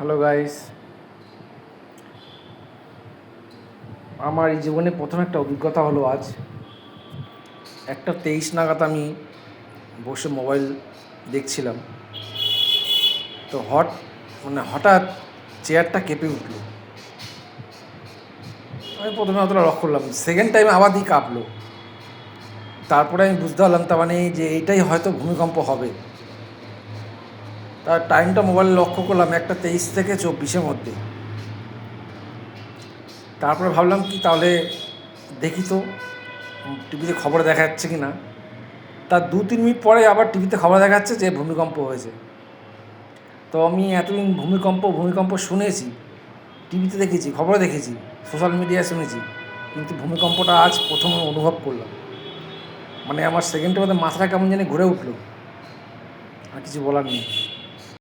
Hello guys, আমার এই জীবনে প্রথম একটা অভিজ্ঞতা হলো আজ 1:23 নাগাদ আমি বসে মোবাইল দেখছিলাম। তো হঠাৎ চেয়ারটা কেঁপে উঠল। আমি প্রথমে অতটা লক্ষ্য করলাম, সেকেন্ড টাইম আবার দিয়ে কাঁপলো। তারপরে আমি বুঝতে পারলাম তার মানে যে এইটাই হয়তো ভূমিকম্প হবে। তার টাইমটা মোবাইলে লক্ষ্য করলাম 1:23 থেকে 24-এর মধ্যে। তারপরে ভাবলাম কি তাহলে দেখি তো টিভিতে খবরে দেখা যাচ্ছে কি না। তার 2-3 মিনিট পরে আবার টিভিতে খবর দেখাচ্ছে যে ভূমিকম্প হয়েছে। তো আমি এতদিন ভূমিকম্প শুনেছি, টিভিতে দেখেছি, খবরে দেখেছি, সোশ্যাল মিডিয়ায় শুনেছি, কিন্তু ভূমিকম্পটা আজ প্রথম অনুভব করলাম। মানে আমার সেকেন্ডের মধ্যে মাথাটা কেমন জানি ঘুরে উঠলো, আর কিছু বলার নেই।